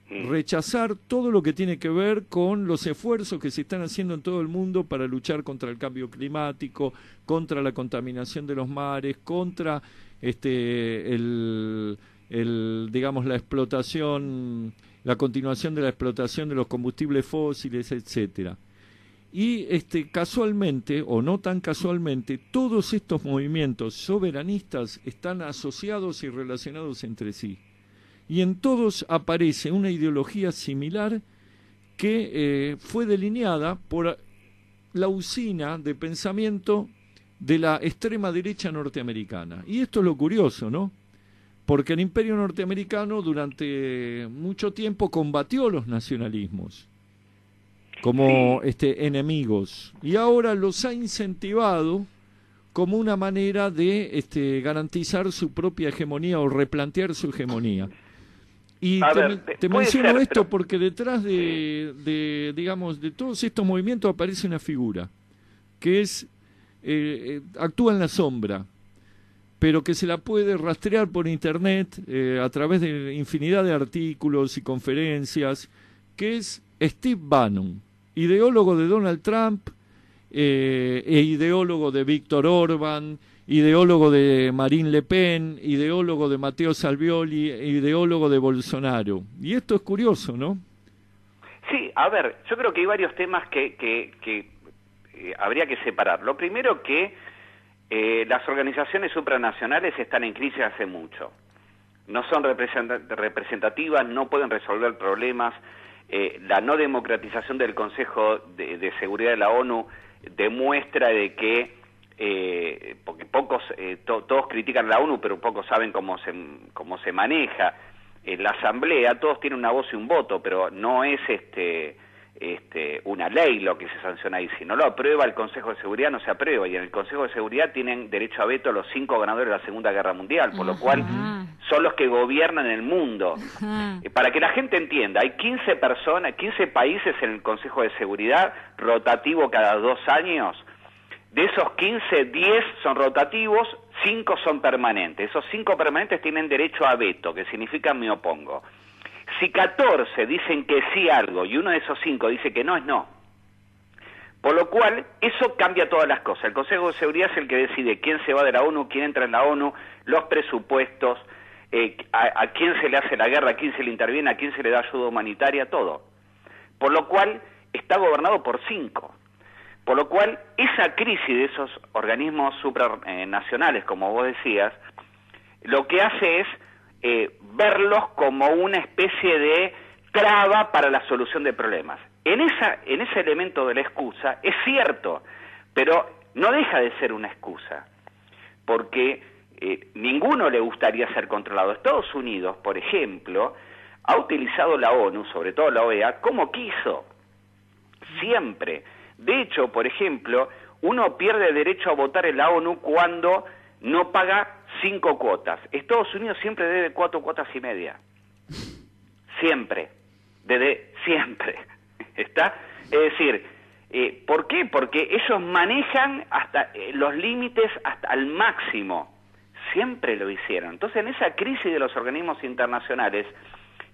Speaker 2: rechazar todo lo que tiene que ver con los esfuerzos que se están haciendo en todo el mundo para luchar contra el cambio climático, contra la contaminación de los mares, contra digamos, la explotación, la continuación de la explotación de los combustibles fósiles, etcétera. Y casualmente, o no tan casualmente, todos estos movimientos soberanistas están asociados y relacionados entre sí. Y en todos aparece una ideología similar que fue delineada por la usina de pensamiento de la extrema derecha norteamericana. Y esto es lo curioso, ¿no? Porque el Imperio norteamericano durante mucho tiempo combatió los nacionalismos como enemigos, y ahora los ha incentivado como una manera de garantizar su propia hegemonía o replantear su hegemonía. Y te menciono esto porque detrás digamos, de todos estos movimientos aparece una figura que es actúa en la sombra, pero que se la puede rastrear por internet a través de infinidad de artículos y conferencias, que es Steve Bannon, ideólogo de Donald Trump, ideólogo de Víctor Orbán, ideólogo de Marine Le Pen, ideólogo de Matteo Salvioli, ideólogo de Bolsonaro. Y esto es curioso, ¿no?
Speaker 4: Sí, a ver, yo creo que hay varios temas que habría que separar. Lo primero que las organizaciones supranacionales están en crisis hace mucho. No son representativas, no pueden resolver problemas. La no democratización del Consejo de Seguridad de la ONU demuestra de que, porque pocos, todos critican la ONU, pero pocos saben cómo se maneja. La Asamblea, todos tienen una voz y un voto, pero no es una ley lo que se sanciona ahí. Si no lo aprueba el Consejo de Seguridad, no se aprueba, y en el Consejo de Seguridad tienen derecho a veto los 5 ganadores de la Segunda Guerra Mundial, por lo cual son los que gobiernan el mundo. Para que la gente entienda, hay 15 países en el Consejo de Seguridad, rotativo cada 2 años. De esos 15, 10 son rotativos, 5 son permanentes. Esos 5 permanentes tienen derecho a veto, que significa me opongo. Si 14 dicen que sí algo y uno de esos 5 dice que no, es no. Por lo cual, eso cambia todas las cosas. El Consejo de Seguridad es el que decide quién se va de la ONU, quién entra en la ONU, los presupuestos, a quién se le hace la guerra, a quién se le interviene, a quién se le da ayuda humanitaria, todo. Por lo cual, está gobernado por 5. Por lo cual, esa crisis de esos organismos supranacionales, como vos decías, lo que hace es verlos como una especie de traba para la solución de problemas. En ese elemento de la excusa es cierto, pero no deja de ser una excusa, porque ninguno le gustaría ser controlado. Estados Unidos, por ejemplo, ha utilizado la ONU, sobre todo la OEA, como quiso, siempre. De hecho, por ejemplo, uno pierde derecho a votar en la ONU cuando no paga 5 cuotas. Estados Unidos siempre debe 4 cuotas y media. Siempre. Desde siempre. ¿Está? Es decir, ¿por qué? Porque ellos manejan hasta los límites hasta al máximo. Siempre lo hicieron. Entonces, en esa crisis de los organismos internacionales,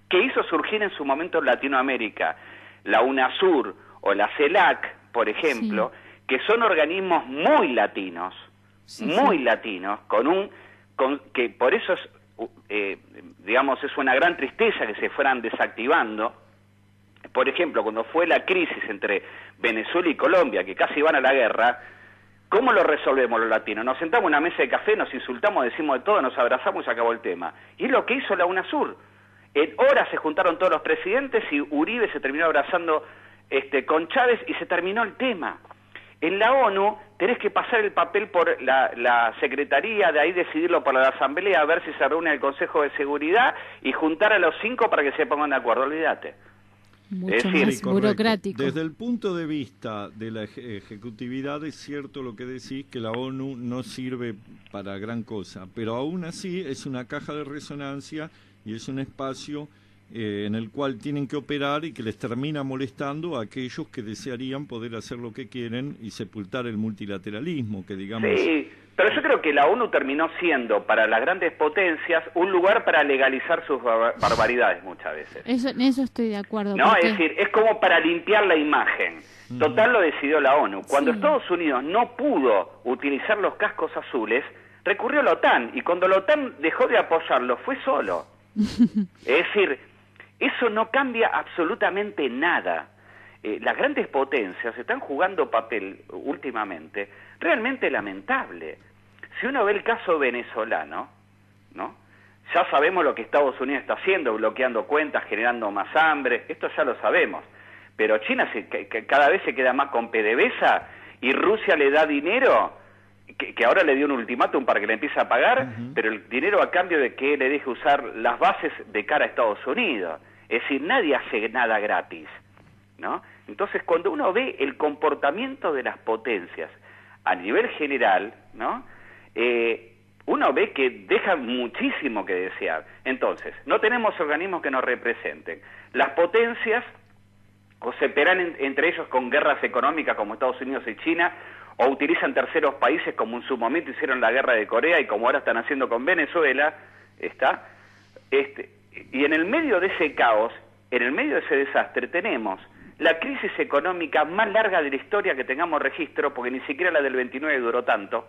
Speaker 4: que hizo surgir en su momento en Latinoamérica, la UNASUR o la CELAC, por ejemplo, que son organismos muy latinos, latinos, que por eso es, digamos, es una gran tristeza que se fueran desactivando. Por ejemplo, cuando fue la crisis entre Venezuela y Colombia, que casi iban a la guerra, ¿cómo lo resolvemos los latinos? Nos sentamos en una mesa de café, nos insultamos, decimos de todo, nos abrazamos y se acabó el tema. Y es lo que hizo la UNASUR. En horas se juntaron todos los presidentes y Uribe se terminó abrazando con Chávez y se terminó el tema. En la ONU tenés que pasar el papel por la secretaría, de ahí decidirlo por la asamblea, a ver si se reúne el Consejo de Seguridad y juntar a los 5 para que se pongan de acuerdo, olvídate.
Speaker 1: Mucho más burocrático.
Speaker 2: Desde el punto de vista de la ejecutividad es cierto lo que decís, que la ONU no sirve para gran cosa, pero aún así es una caja de resonancia y es un espacio en el cual tienen que operar y que les termina molestando a aquellos que desearían poder hacer lo que quieren y sepultar el multilateralismo, que digamos...
Speaker 4: Sí, pero yo creo que la ONU terminó siendo para las grandes potencias un lugar para legalizar sus barbaridades muchas veces.
Speaker 1: En eso estoy de acuerdo.
Speaker 4: No, es decir, es como para limpiar la imagen. Total lo decidió la ONU. Cuando Estados Unidos no pudo utilizar los cascos azules, recurrió a la OTAN, y cuando la OTAN dejó de apoyarlo, fue solo. Es decir, eso no cambia absolutamente nada. Las grandes potencias están jugando papel últimamente realmente lamentable. Si uno ve el caso venezolano, ¿no? Ya sabemos lo que Estados Unidos está haciendo, bloqueando cuentas, generando más hambre, esto ya lo sabemos. Pero China cada vez se queda más con PDVSA, y Rusia le da dinero, que ahora le dio un ultimátum para que le empiece a pagar, pero el dinero a cambio de que le deje usar las bases de cara a Estados Unidos. Es decir, nadie hace nada gratis, ¿no? Entonces, cuando uno ve el comportamiento de las potencias a nivel general, ¿no? Uno ve que deja muchísimo que desear. Entonces, no tenemos organismos que nos representen. Las potencias o se pelean entre ellos con guerras económicas como Estados Unidos y China, o utilizan terceros países como en su momento hicieron la guerra de Corea y como ahora están haciendo con Venezuela, y en el medio de ese caos, en el medio de ese desastre, tenemos la crisis económica más larga de la historia que tengamos registro, porque ni siquiera la del 29 duró tanto,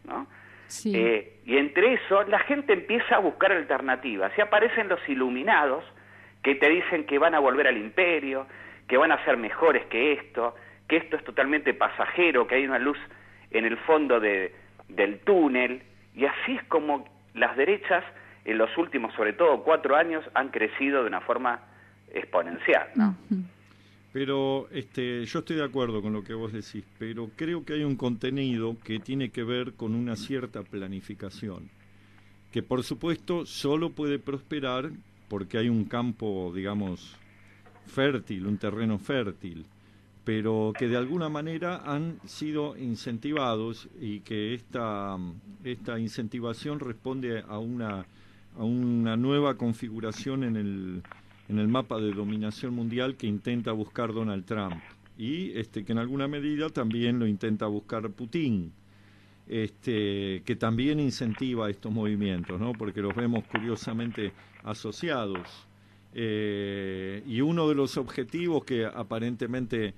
Speaker 4: ¿no?
Speaker 1: Sí.
Speaker 4: Y entre eso, la gente empieza a buscar alternativas, y aparecen los iluminados, que te dicen que van a volver al imperio, que van a ser mejores que esto es totalmente pasajero, que hay una luz en el fondo del túnel, y así es como las derechas en los últimos, sobre todo 4 años, han crecido de una forma exponencial, ¿no?
Speaker 2: Pero yo estoy de acuerdo con lo que vos decís, pero creo que hay un contenido que tiene que ver con una cierta planificación, que por supuesto solo puede prosperar porque hay un campo, digamos, fértil, un terreno fértil, pero que de alguna manera han sido incentivados, y que esta incentivación responde a una nueva configuración en el mapa de dominación mundial que intenta buscar Donald Trump, y que en alguna medida también lo intenta buscar Putin, que también incentiva estos movimientos, ¿no? Porque los vemos curiosamente asociados. Y uno de los objetivos que aparentemente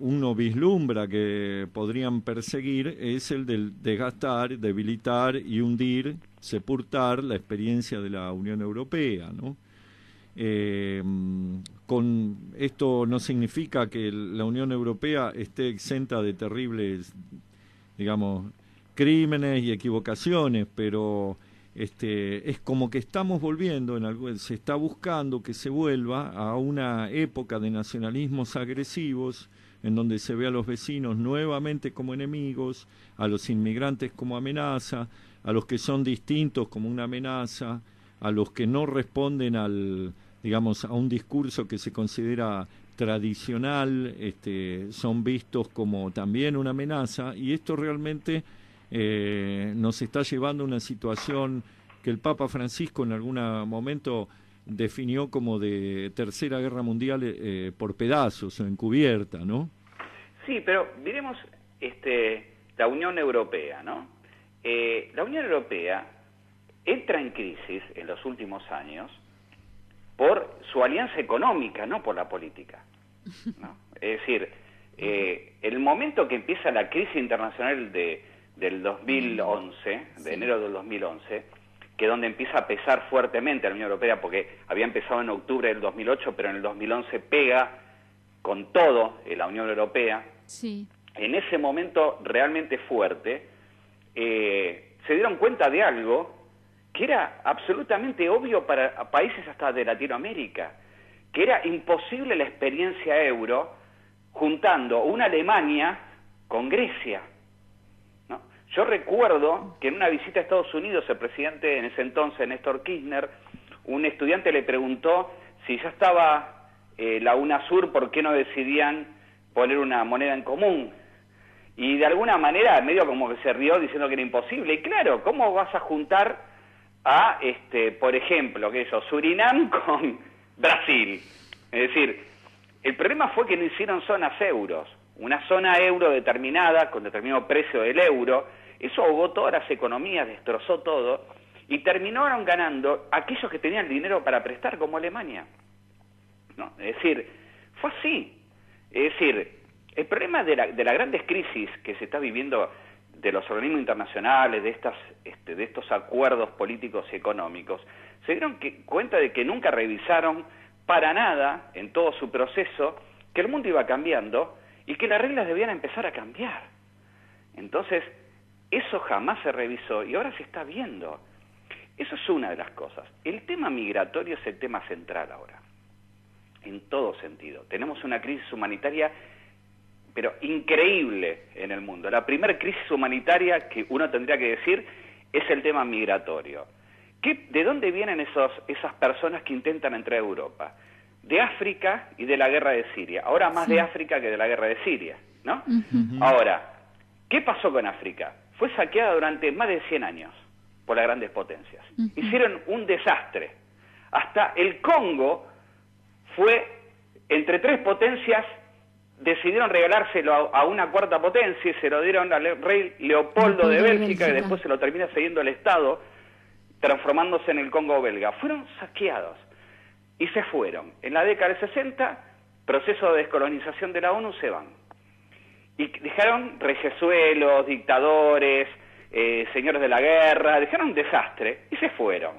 Speaker 2: uno vislumbra que podrían perseguir es el del desgastar, debilitar y hundir, sepultar la experiencia de la Unión Europea, ¿no? Con esto no significa que la Unión Europea esté exenta de terribles, digamos, crímenes y equivocaciones, pero es como que estamos volviendo, se está buscando que se vuelva a una época de nacionalismos agresivos, en donde se ve a los vecinos nuevamente como enemigos, a los inmigrantes como amenaza, a los que son distintos como una amenaza, a los que no responden a un discurso que se considera tradicional, son vistos como también una amenaza, y esto realmente nos está llevando a una situación que el Papa Francisco en algún momento definió como de tercera guerra mundial por pedazos o encubierta, ¿no?
Speaker 4: Sí, pero miremos la Unión Europea, ¿no? La Unión Europea entra en crisis en los últimos años por su alianza económica, no por la política, ¿no? Es decir, el momento que empieza la crisis internacional del 2011, de enero del 2011, que es donde empieza a pesar fuertemente la Unión Europea, porque había empezado en octubre del 2008, pero en el 2011 pega con todo en la Unión Europea.
Speaker 1: Sí.
Speaker 4: En ese momento realmente fuerte, se dieron cuenta de algo que era absolutamente obvio para países hasta de Latinoamérica, que era imposible la experiencia euro juntando una Alemania con Grecia, ¿no? Yo recuerdo que en una visita a Estados Unidos, el presidente en ese entonces, Néstor Kirchner, un estudiante le preguntó si ya estaba la UNASUR, ¿por qué no decidían poner una moneda en común? Y de alguna manera medio como que se rió diciendo que era imposible. Y claro, ¿cómo vas a juntar a, por ejemplo, Surinam con Brasil? Es decir, el problema fue que no hicieron zonas euros. Una zona euro determinada, con determinado precio del euro, eso ahogó todas las economías, destrozó todo, y terminaron ganando aquellos que tenían dinero para prestar, como Alemania, ¿no? Es decir, fue así. Es decir, el problema de las grandes crisis que se está viviendo de los organismos internacionales, de estos acuerdos políticos y económicos, se dieron cuenta de que nunca revisaron para nada en todo su proceso que el mundo iba cambiando y que las reglas debían empezar a cambiar. Entonces, eso jamás se revisó y ahora se está viendo. Eso es una de las cosas. El tema migratorio es el tema central ahora, en todo sentido. Tenemos una crisis humanitaria, pero increíble en el mundo. La primera crisis humanitaria que uno tendría que decir es el tema migratorio. ¿De dónde vienen esas personas que intentan entrar a Europa? De África y de la guerra de Siria. Ahora más de África que de la guerra de Siria, ¿no? Ahora, ¿qué pasó con África? Fue saqueada durante más de 100 años por las grandes potencias. Hicieron un desastre. Hasta el Congo fue, entre 3 potencias, decidieron regalárselo a una cuarta potencia y se lo dieron al rey Leopoldo de Bélgica, que después se lo termina cediendo el Estado, transformándose en el Congo belga. Fueron saqueados y se fueron. En la década del 60, proceso de descolonización de la ONU, se van. Y dejaron reyesuelos, dictadores, señores de la guerra, dejaron un desastre y se fueron.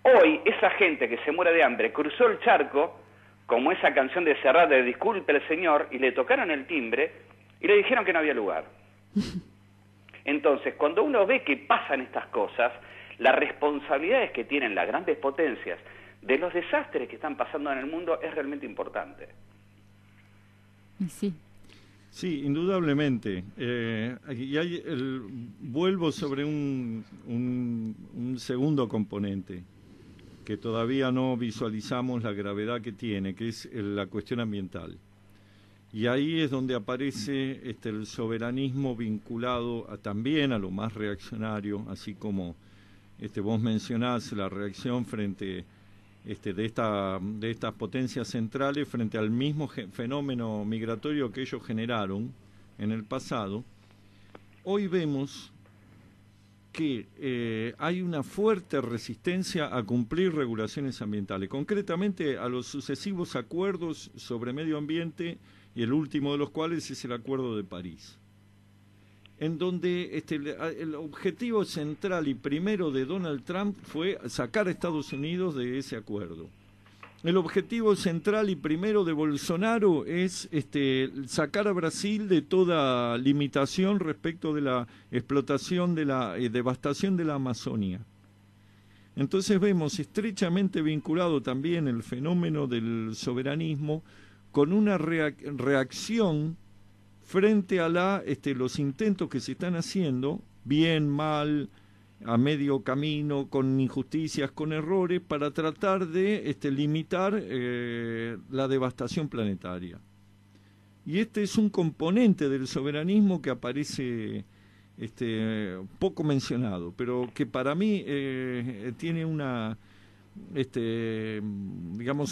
Speaker 4: Hoy, esa gente que se muere de hambre cruzó el charco, como esa canción de Serrat de Disculpe el Señor, y le tocaron el timbre y le dijeron que no había lugar. Entonces, cuando uno ve que pasan estas cosas, las responsabilidades que tienen las grandes potencias de los desastres que están pasando en el mundo es realmente importante.
Speaker 1: Sí.
Speaker 2: Sí, indudablemente. Vuelvo sobre un segundo componente que todavía no visualizamos la gravedad que tiene, que es la cuestión ambiental. Y ahí es donde aparece el soberanismo vinculado también a lo más reaccionario, así como vos mencionás la reacción frente de estas potencias centrales frente al mismo fenómeno migratorio que ellos generaron en el pasado. Hoy vemos que hay una fuerte resistencia a cumplir regulaciones ambientales, concretamente a los sucesivos acuerdos sobre medio ambiente, y el último de los cuales es el Acuerdo de París, en donde el objetivo central y primero de Donald Trump fue sacar a Estados Unidos de ese acuerdo. El objetivo central y primero de Bolsonaro es sacar a Brasil de toda limitación respecto de la explotación, de la devastación de la Amazonia. Entonces vemos estrechamente vinculado también el fenómeno del soberanismo con una reacción frente a los intentos que se están haciendo, bien, mal, a medio camino, con injusticias, con errores, para tratar de limitar la devastación planetaria. Y es un componente del soberanismo que aparece poco mencionado, pero que para mí tiene una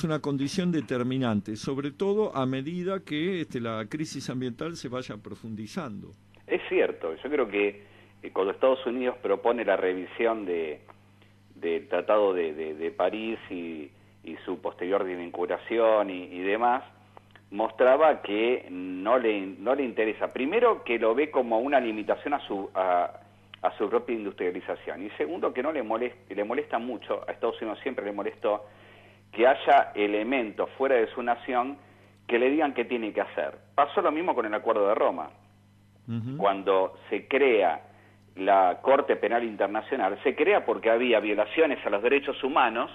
Speaker 2: una condición determinante, sobre todo a medida que la crisis ambiental se vaya profundizando.
Speaker 4: Es cierto, yo creo que cuando Estados Unidos propone la revisión del Tratado de París y su posterior desvinculación y demás, mostraba que no le interesa. Primero, que lo ve como una limitación a su propia industrialización. Y segundo, que le molesta mucho, a Estados Unidos siempre le molestó, que haya elementos fuera de su nación que le digan qué tiene que hacer. Pasó lo mismo con el Acuerdo de Roma. Cuando se crea la Corte Penal Internacional, se crea porque había violaciones a los derechos humanos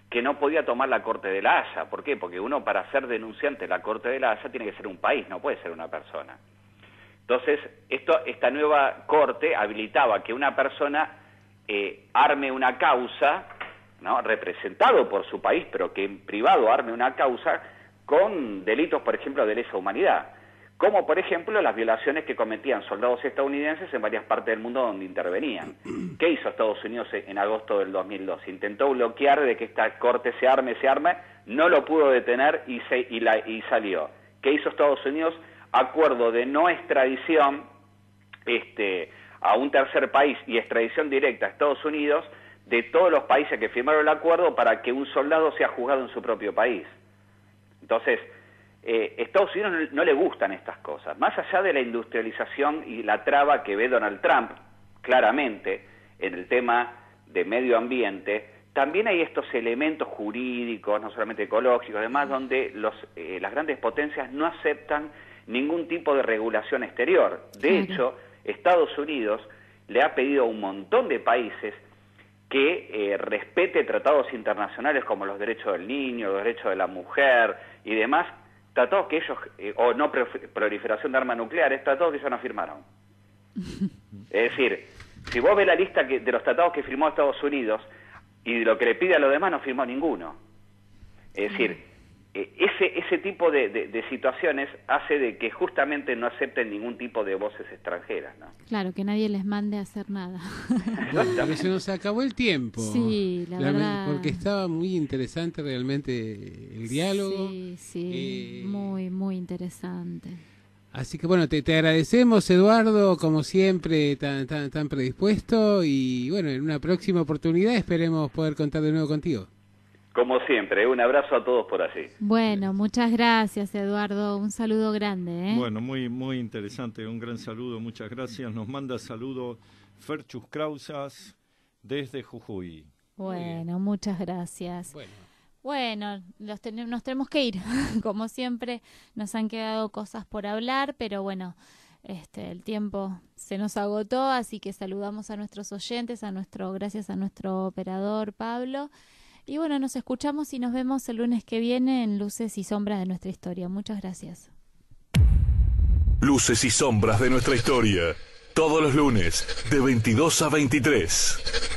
Speaker 4: que no podía tomar la Corte de la Haya. ¿Por qué? Porque uno, para ser denunciante de la Corte de la Haya, tiene que ser un país, no puede ser una persona. Entonces, esta nueva corte habilitaba que una persona arme una causa, ¿no?, representado por su país, pero que en privado arme una causa con delitos, por ejemplo, de lesa humanidad, como por ejemplo las violaciones que cometían soldados estadounidenses en varias partes del mundo donde intervenían. ¿Qué hizo Estados Unidos en agosto del 2002? Intentó bloquear de que esta corte se arme, no lo pudo detener y salió. ¿Qué hizo Estados Unidos? Acuerdo de no extradición a un tercer país y extradición directa a Estados Unidos de todos los países que firmaron el acuerdo para que un soldado sea juzgado en su propio país. Entonces, Estados Unidos no le gustan estas cosas. Más allá de la industrialización y la traba que ve Donald Trump, claramente, en el tema de medio ambiente, también hay estos elementos jurídicos, no solamente ecológicos, además, donde las grandes potencias no aceptan ningún tipo de regulación exterior. De hecho, Estados Unidos le ha pedido a un montón de países que respete tratados internacionales como los derechos del niño, los derechos de la mujer y demás, tratados que ellos, o no proliferación de armas nucleares, tratados que ellos no firmaron. Es decir, si vos ves la lista de los tratados que firmó Estados Unidos y de lo que le pide a los demás, no firmó ninguno. Es decir, ese tipo de situaciones hace de que justamente no acepten ningún tipo de voces extranjeras, ¿no?
Speaker 1: Claro, que nadie les mande a hacer nada.
Speaker 3: Pero se nos acabó el tiempo.
Speaker 1: Sí, la verdad.
Speaker 3: Porque estaba muy interesante realmente el diálogo.
Speaker 1: Sí, muy, muy interesante.
Speaker 3: Así que bueno, te agradecemos, Eduardo, como siempre, tan predispuesto, y bueno, en una próxima oportunidad esperemos poder contar de nuevo contigo.
Speaker 4: Como siempre, un abrazo a todos por allí.
Speaker 1: Bueno, muchas gracias, Eduardo. Un saludo grande.
Speaker 2: Bueno, muy muy interesante. Un gran saludo, muchas gracias. Nos manda saludo Ferchus Krausas desde Jujuy.
Speaker 1: Bueno, muchas gracias. Bueno, nos tenemos que ir. Como siempre, nos han quedado cosas por hablar, pero bueno, el tiempo se nos agotó, así que saludamos a nuestros oyentes, gracias a nuestro operador Pablo. Y bueno, nos escuchamos y nos vemos el lunes que viene en Luces y Sombras de nuestra historia. Muchas gracias.
Speaker 5: Luces y Sombras de nuestra historia. Todos los lunes, de 22 a 23.